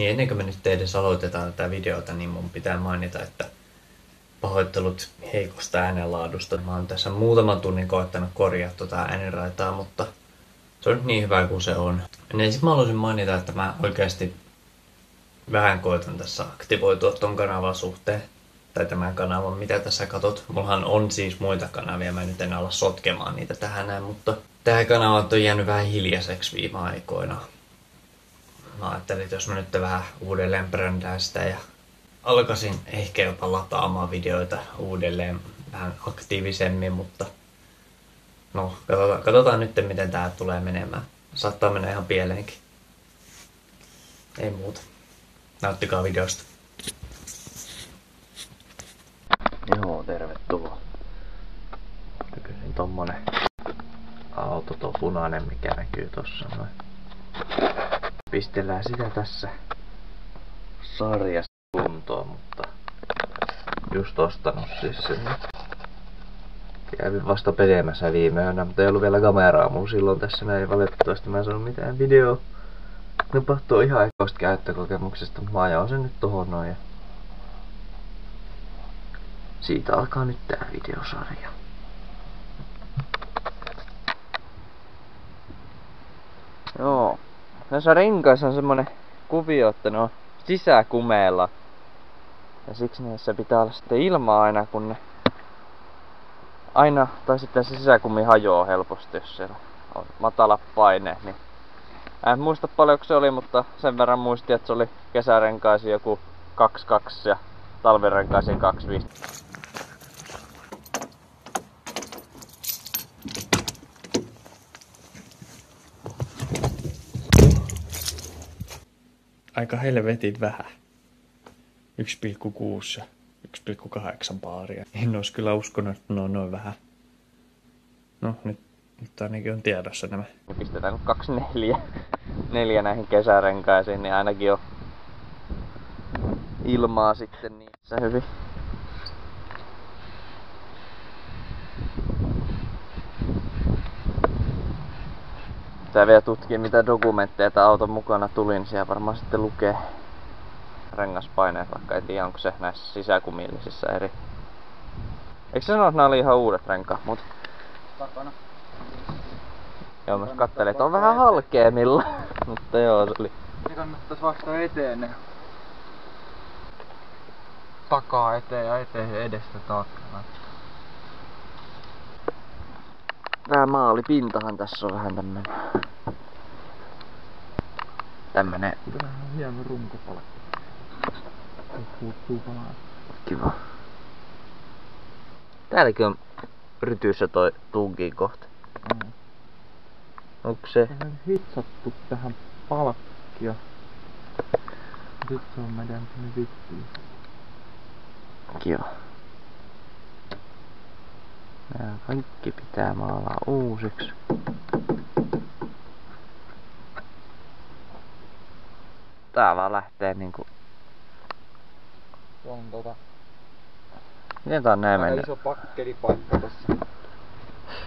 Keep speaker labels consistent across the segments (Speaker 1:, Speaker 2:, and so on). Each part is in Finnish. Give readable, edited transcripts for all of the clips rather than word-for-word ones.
Speaker 1: Niin ennen kuin me nyt edes aloitetaan tätä videota, niin mun pitää mainita, että pahoittelut heikosta äänenlaadusta. Mä oon tässä muutaman tunnin koettanut korjaa tota äänenraitaa, mutta se on nyt niin hyvä kuin se on. Ensin mä haluaisin mainita, että mä oikeasti vähän koitan tässä aktivoitua ton kanavan suhteen. Tai tämän kanavan, mitä tässä katot. Mullahan on siis muita kanavia, mä nyt en ala sotkemaan niitä tähän näin, mutta tää kanava on jäänyt vähän hiljaiseksi viime aikoina. Mä ajattelin, että jos mä nyt vähän uudelleen brändään sitä ja alkaisin ehkä jopa lataamaan videoita uudelleen vähän aktiivisemmin, mutta no, katsotaan nyt miten tää tulee menemään. Saattaa mennä ihan pieleenkin. Ei muuta. Nauttikaa videosta. Joo, tervetuloa. Nykyisin tommonen auto, tuo punainen, mikä näkyy tossa noin. Pistellään sitä tässä sarjassa kuntoon, mutta just ostanut siis sen. Kävin vasta pelemässä viime yönä, mutta ei ollut vielä kameraa mulla silloin tässä näin. Valitettavasti mä en saanut mitään videoa. Tapahtuu ihan ekoista käyttökokemuksesta, mutta mä ajoin sen nyt tohon noin. Ja siitä alkaa nyt tää videosarja. Joo. Näissä renkaissa on semmonen kuvio, että ne on sisäkumeella. Ja siksi niissä pitää olla sitten ilmaa aina, kun ne tai sitten se sisäkumi hajoaa helposti, jos siellä on matala paine. Niin en muista paljonko se oli, mutta sen verran muistin, että se oli kesärenkaisi joku 2.2 ja talvirenkaisi 2.5. Aika helvetin vähän. 1,6 ja 1,8 baaria. En olisi kyllä uskonut, että ne on noin vähän. No nyt ainakin on tiedossa nämä. Pistetään nyt 2.4 näihin kesärenkaisiin, niin ainakin on ilmaa sitten niissä hyvin. Tää vielä tutkii mitä dokumentteja tää auton mukana tuli, niin siellä varmaan sitten lukee rengaspaineet, vaikka ei tiedä onko se näissä sisäkumillisissa eri. Eikö se sano, että nää oli ihan uudet renkaat, mut?
Speaker 2: Takana.
Speaker 1: Joo, mä kattelin, että on vähän halkeamilla. Mutta joo, se oli.
Speaker 2: Ne kannattais vasta eteen ne. Takaa eteen ja eteen edestä takana.
Speaker 1: Tää maalipintahan tässä on vähän tämmönen.
Speaker 2: Tää on hieno runkopala. Puuttuu palaa.
Speaker 1: Kiva. Täälläkin on rytyissä toi tunkin kohta. Onko se?
Speaker 2: Tähän hitsattu tähän palkkia. Nyt se on meidän tänne vittiin.
Speaker 1: Kiva. Nää kaikki pitää maalaa uusiksi. Tää vaan lähtee niinku.
Speaker 2: Se on
Speaker 1: Miten tää on näin mennyt?
Speaker 2: iso pakkelipaikka tossa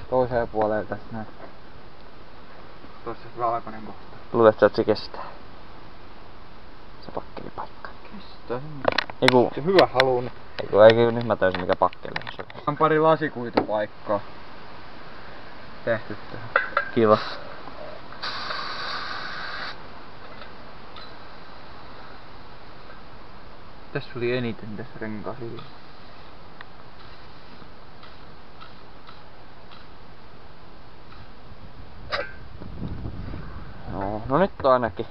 Speaker 2: toiseen puoleen tässä näin. Tossa se valkoinen kohta.
Speaker 1: Luuletko, että se kestää? Se pakkelipaikka.
Speaker 2: Kestää.
Speaker 1: Eiku.
Speaker 2: Se hyvä haluun.
Speaker 1: Eiku nyt mä täysin mikä pakkeli on se.
Speaker 2: On pari lasikuitupaikkaa tehty tähän.
Speaker 1: Kiva.
Speaker 2: Tässä oli eniten tässä renkaasilla.
Speaker 1: No nyt on ainakin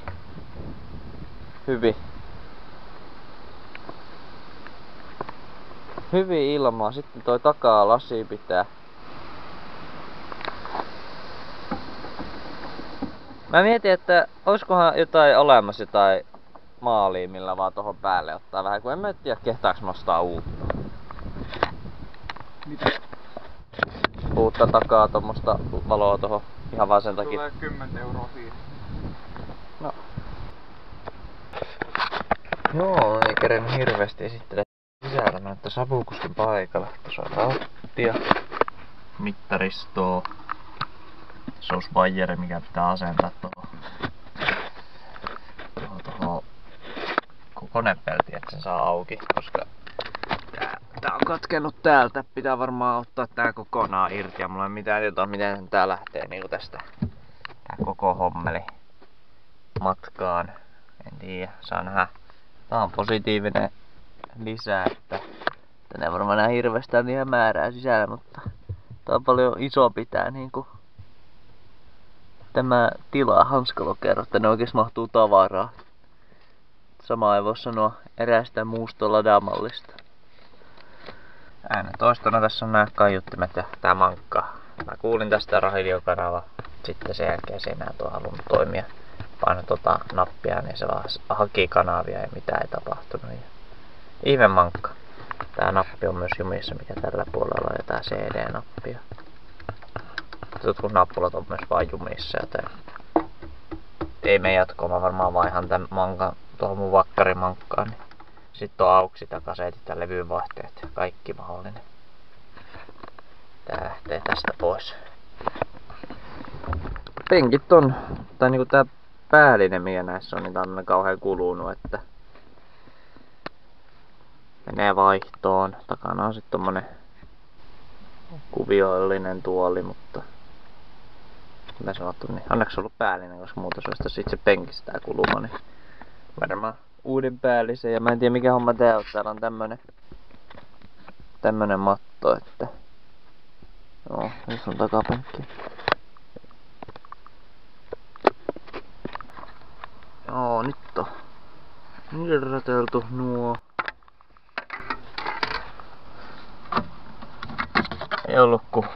Speaker 1: hyvin ilmaa. Sitten toi takaa lasi pitää. Mä mietin, että olisikohan jotain olemassa jotain maalia, millä vaan tohon päälle ottaa vähän, kun en mä tiedä kehtaaks nostaa uutta.
Speaker 2: Mitä?
Speaker 1: Uutta takaa tommosta valoa tohon ihan vaan sen takia.
Speaker 2: Tulee 10 € siitä.
Speaker 1: No. Joo, ei kerennyt hirveästi esittele sisällä näyttää Savukuskin paikalla. Tuossa on rauttia, mittaristoa, sousvajeri, mikä pitää asentaa tuohon konepelti, että sen saa auki, koska tää on katkennut täältä. Pitää varmaan ottaa tää kokonaan irti ja mulla ei mitään tietoa, miten tää lähtee niinku tästä tää koko hommeli matkaan. En tiedä, saa nähdä. Tää on positiivinen lisä, että tänne ei varmaan nää hirveästi ihan määrää sisällä, mutta tää on paljon isompi tää niinku tämä tila hanskalokerro, että ne oikeesti mahtuu tavaraa. Sama ei voi sanoa eräästä muusta ladamallista. Äänentoistona tässä on nämä kaiuttimet ja tää mankka. Mä kuulin tästä radiokanava. Sitten sen jälkeen se ei enää halunnut toimia. Painoin nappia, niin se vaan haki kanavia ja mitään ei tapahtunut. Ja ihme mankka. Tää nappi on myös jumissa, mikä tällä puolella on, ja tää CD-nappi. Jotkut nappulat on myös vain jumissa, joten ei mene jatkoon. Mä varmaan vaihan tän mankan tuohon mun vakkarimankkaan. Niin sitten on auksi takaseetit ja levyvaihteet ja kaikki mahdollinen. Tää lähtee tästä pois. Penkit on, tai niinku tää päällinen mikä näissä on, niin tää on kauhean kulunut, että menee vaihtoon. Takana on sitten tommonen kuviollinen tuoli, mutta mitä sanottu, niin onneksi on ollut päällinen, koska muuten se olisi itse penkistä tää kuluma, niin varmaan uuden päällisen. Ja mä en tiedä mikä homma tää on, täällä on tämmönen matto, että joo, nyt on takapenkki. Joo, nyt on irroteltu nuo. Ei ollut kuin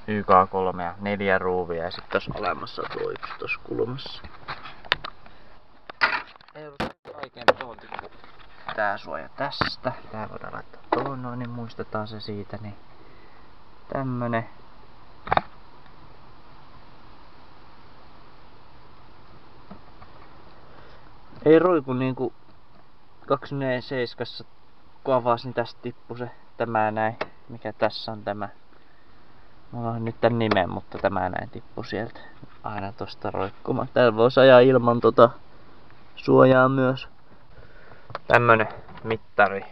Speaker 1: YK3 ja 4 ruuvia ja sitten tossa olemassa tuo yksi tossa kulmassa. Ei ollut oikein tuolta kuin tää suoja tästä. Tää voidaan laittaa tuohon noin, niin muistetaan se siitä. Niin tämmönen. Ei roiku niinku 27, kun avasin, tästä tippu se tämä näin. Mikä tässä on tämä? Mulla on nyt tän nimen, mutta tämä näin tippu sieltä aina tosta roikkumaan. Täällä voisi ajaa ilman suojaa myös. Tämmönen mittari.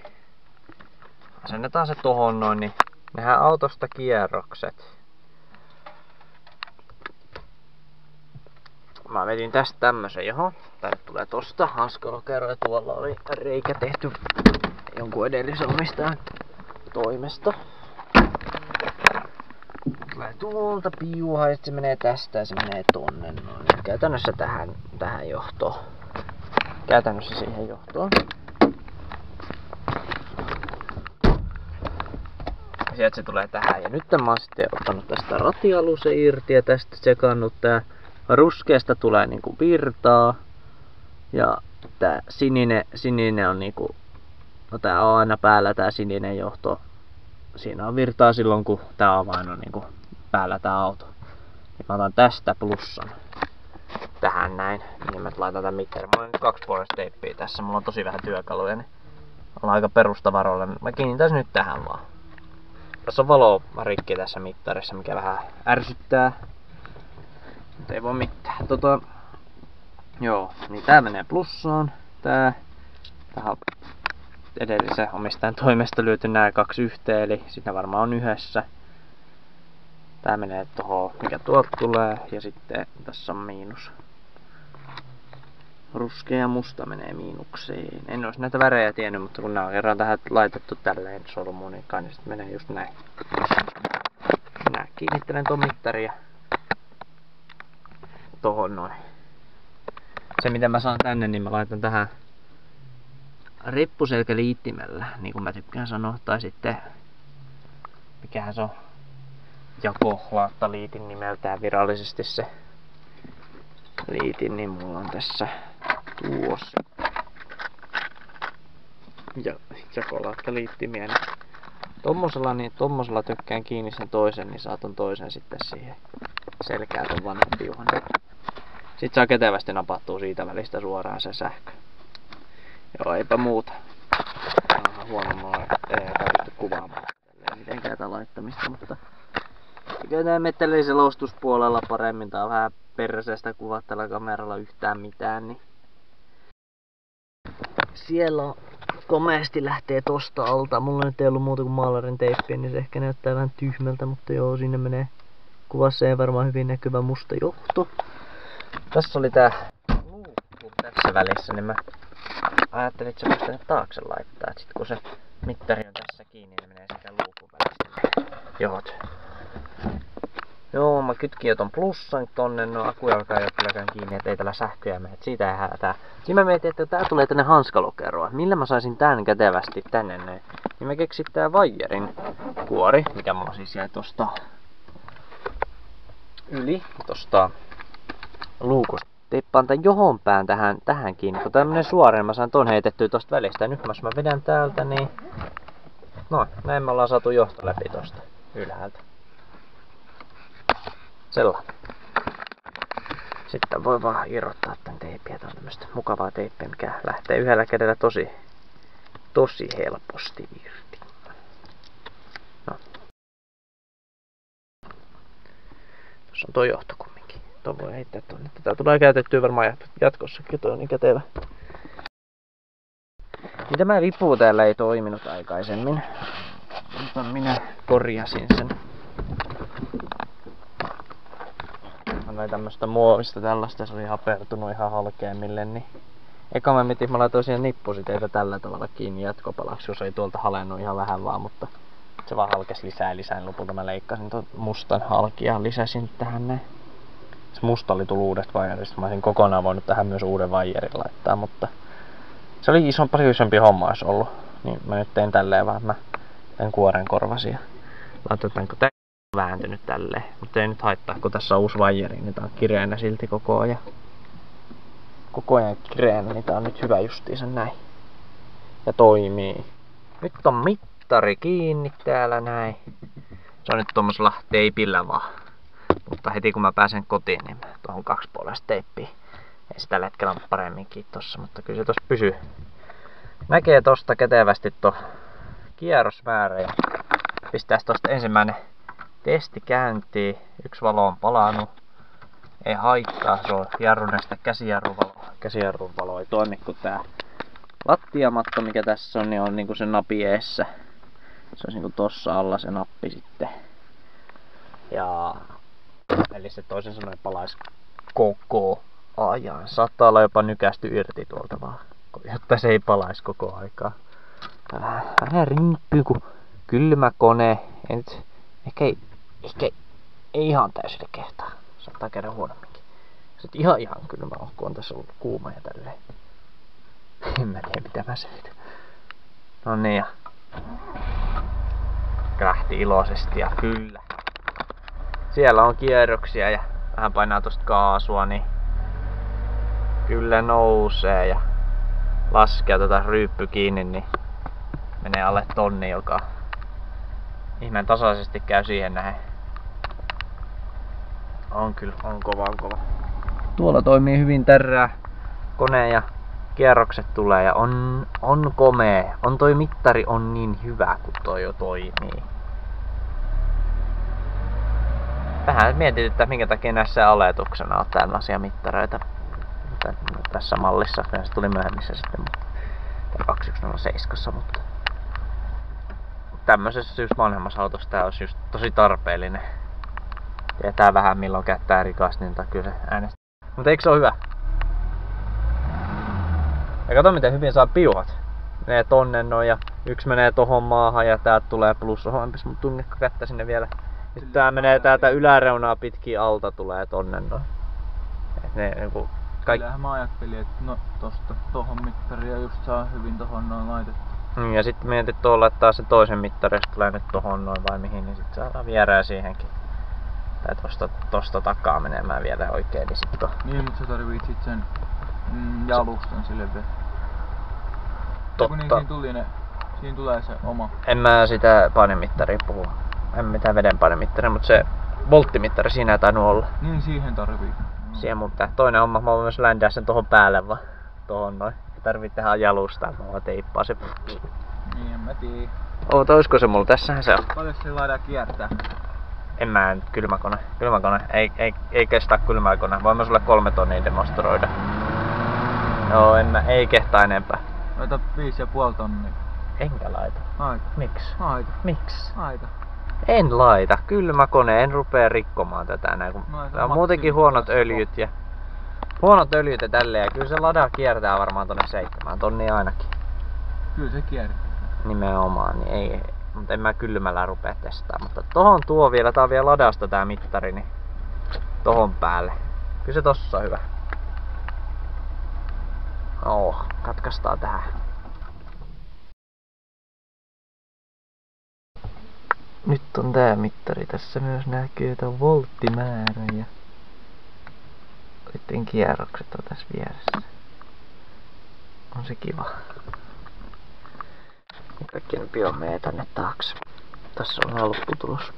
Speaker 1: Asennetaan se tohon noin, niin nähdään autosta kierrokset. Mä vedin tästä tämmösen johon. Tänne tulee tosta hanskalokerro ja tuolla oli reikä tehty jonkun edellisen omistajan toimesta. Tulee tuolta piuha ja se menee tästä ja se menee tonne noin. Käytännössä tähän johtoon. Käytännössä siihen johtoon. Ja sieltä se tulee tähän. Ja nyt mä oon sitten ottanut tästä ratialusen irti ja tästä tsekannut tää ruskeasta tulee niinku virtaa. Ja tää sininen on niinku, no tää on aina päällä tää sininen johto. Siinä on virtaa silloin kun tää avain on niinku päällä tää auto. Ja mä otan tästä plussan tähän näin, niin mä laitan tän mittarin. Mulla on nyt 2 puolesta teippiä tässä, mulla on tosi vähän työkaluja, niin ollaan aika perustavaroilla. Mä kiinnitän nyt tähän vaan. Tässä on valo rikki tässä mittarissa, mikä vähän ärsyttää. Mutta ei voi mitään. Joo, niin tää menee plussaan. Tähän on edellisen omistajan toimesta lyöty nämä 2 yhteen, eli siinä varmaan on yhdessä. Tää menee tohon, mikä tuolta tulee, ja sitten tässä on miinus. Ruskea ja musta menee miinukseen. En olisi näitä värejä tiennyt, mutta kun nämä on kerran tähän laitettu tälleen solmuun, niin kai niin menee just näin. Minä kiinnittelen ton mittaria tohon noin. Se mitä mä saan tänne, niin mä laitan tähän reppuselkäliittimellä, niin kuin mä tykkään sanoa, tai sitten mikähän se on, jakolaattaliitin nimeltään virallisesti se liitin, niin mulla on tässä tuossa ja jakolaattaliittimiä. Niin tommosella tykkään kiinni sen toisen, niin saatan toisen sitten siihen selkään ton vanhan piuhan. Sitten saa kätevästi napattua siitä välistä suoraan se sähkö. Joo, eipä muuta. Huono mulla ei käytetty kuvaamaan mitenkään tää laittamista, mutta käytetään mettelin selostuspuolella paremmin. Tää on vähän perseestä kuvat tällä kameralla yhtään mitään, niin Siellä komeasti lähtee tosta alta. Mulla nyt ei ollut muuta kuin maalarin teippiä, niin se ehkä näyttää vähän tyhmältä, mutta joo, sinne menee kuvassa ei varmaan hyvin näkyvä musta johto. Tässä oli tää luukku tässä välissä, niin mä ajattelin, että se voisi tänne taakse laittaa. Et sit kun se mittari on tässä kiinni, niin menee sekä luukun välissä johot. Joo, mä kytkin jo ton plussan tonne, no akujalka ei oo kylläkään kiinni, et ei tällä sähköjä mene, et siitä ei hätää. Siinä mä mietin, että tää tulee tänne hanskalokeroon. Millä mä saisin tän kätevästi tänne näin? Niin mä keksin tää vaijerin kuori, mikä mulla siis jäi tosta yli, tosta luukusta. Teippaan tän johon pään tähän kiinni, kun tämmönen suoraan mä saan ton heitettyä tosta välistä. Ja nyt jos mä vedän täältä, niin no, näin me ollaan saatu johto läpi tosta ylhäältä. Sellainen. Sitten voi vaan irrottaa tän teippiä. Tää on tämmöstä mukavaa teippiä, mikä lähtee yhdellä kädellä tosi helposti irti. No. Tuossa on tuo johto kumminkin. Tuo voi heittää tuonne. Tätä tulee käytettyä varmaan jatkossakin. Tuo on niin kätevä. Niin tämä vipu täällä ei toiminut aikaisemmin. Mutta minä korjasin sen. Annoin tämmöstä muovista tällaista, se oli hapertunut ihan halkeamille, niin eka mä mietin, mä laitoin siihen nippusiteitä tällä tavalla kiinni jatkopalaksi, jos ei tuolta halennut ihan vähän vaan, mutta se vaan halkesi lisää lisää. Lopulta mä leikkasin tuon mustan halki ja lisäsin tähän näin. Se musta oli tullut uudesta vaijerista, mä olisin kokonaan voinut tähän myös uuden vaijerin laittaa, mutta se oli paljon isompi homma olisi ollut. Niin mä nyt tein tälleen vaan, mä tän kuoren korvasin ja laitetaanko tää vääntynyt tälleen, mutta ei nyt haittaa, kun tässä on uusi vaijeri, niin tää on kireänä silti koko ajan. Koko ajan kireänä, niin tää on nyt hyvä justiinsa näin. Ja toimii. Nyt on mittari kiinni täällä näin. Se on nyt tommosella teipillä vaan. Mutta heti kun mä pääsen kotiin, niin mä tuohon kaksipuolesta teippiin. Ei sitä tällä hetkellä on paremminkin tossa, mutta kyllä se tossa pysyy. Näkee tosta kätevästi tuo kierrosmäärä ja pistääs tosta ensimmäinen testi käyntiin. Yksi valo on palannut. Ei haittaa, se on jarruneesta käsijarruvalo. Käsijarruvalo ei toimi, kun tää lattiamatto, mikä tässä on, niin on niinku se napi eessä. Se on niinku tossa alla se nappi sitten. Ja eli se toisen sanoen palaisi koko ajan. Saattaa olla jopa nykästy irti tuolta vaan, jotta se ei palaisi koko aikaa. Vähän rimppyy, kun kylmä kone. Ehkä ei ihan täysille kehtaa. Saattaa käydä huonomminkin. Sitten ihan kylmä on, kun on tässä ollut kuuma ja tälleen. En mä tiedä mitä mä selitän. No niin ja lähti iloisesti ja kyllä. Siellä on kierroksia ja vähän painaa tosta kaasua, niin kyllä nousee ja laskee tätä ryyppy kiinni, niin menee alle tonni, joka ihmeen tasaisesti käy siihen näin. On kyllä, on kova. Tuolla toimii hyvin tärää kone ja kierrokset tulee ja on komea. Toi mittari on niin hyvä, kun toi jo toimii. Vähän mietin, että minkä takia näissä oletuksena on tällaisia mittareita tässä mallissa. Se tuli myöhemmissä sitten 2107, mutta tämmöisessä just vanhemmassa autossa tää olisi just tosi tarpeellinen. Tietää vähän milloin käyttää rikasti, niin kyllä se äänestää. Mutta eikö se ole hyvä? Ja kato miten hyvin saa piuhat. Menee tonne noin ja yksi menee tohon maahan ja täältä tulee plussa. Enpäs mun tunnekko kättä sinne vielä. Sitten tää menee täältä yläreunaa pitkin alta tulee tonne noin. Ne niinku
Speaker 2: Kyllähän mä ajattelin, että no tosta tohon mittaria just saa hyvin tohon noin laitettu.
Speaker 1: Ja sitten mietin tuolla laittaa se toisen mittari, jos tulee nyt tohon noin vai mihin, niin sit saadaan vierää siihenkin. Tai tosta takaa menemään vielä oikein, niin sit
Speaker 2: Niin, mutta sä tarvitsit sit sen jalustan sille vielä.
Speaker 1: Totta.
Speaker 2: Niin, siinä tulee se oma.
Speaker 1: En mä sitä painemittaria puhu. En mitään veden painemittaria, mutta se volttimittari siinä ei tainnut olla.
Speaker 2: Niin, siihen tarvii.
Speaker 1: Siihen mun pitää. Toinen homma, mä voin myös ländää sen tohon päälle vaan. Tohon noin. Ei tarvii tehdä jalustaa, mä vaan teippaa se.
Speaker 2: Niin, en mä tiedä.
Speaker 1: Oisko se mulla? Tässähän se on.
Speaker 2: Paljon sillä laidaan kiertää?
Speaker 1: En mä nyt kylmäkone. Ei kestä kylmäkone. Voin mä sulle 3 tonnia demonstroida. Joo, ei kehtaa enempää.
Speaker 2: Laita 5,5 tonnia.
Speaker 1: Enkä laita.
Speaker 2: Aita.
Speaker 1: Miksi?
Speaker 2: Aita.
Speaker 1: Miksi?
Speaker 2: Aita.
Speaker 1: En laita. Kylmä kone. En rupea rikkomaan tätä näin. Kun tää on muutenkin huonot öljyt ja tälleen. Ja kyllä se lada kiertää varmaan tonne 7 tonnia ainakin.
Speaker 2: Kyllä se kiertää.
Speaker 1: Nimenomaan, niin ei. Mutta en mä kylmällä rupea testaamaan. Mutta tohon tuo vielä, tää on vielä ladasta tää mittari, niin tohon päälle. Kyllä se tossa on hyvä. Katkaistaan tähän. Nyt on tää mittari. Tässä myös näkyy, että on volttimäärä ja sitten kierrokset on tässä vieressä. On se kiva. Kaikki ne menee tänne taakse. Tässä on lopputulos.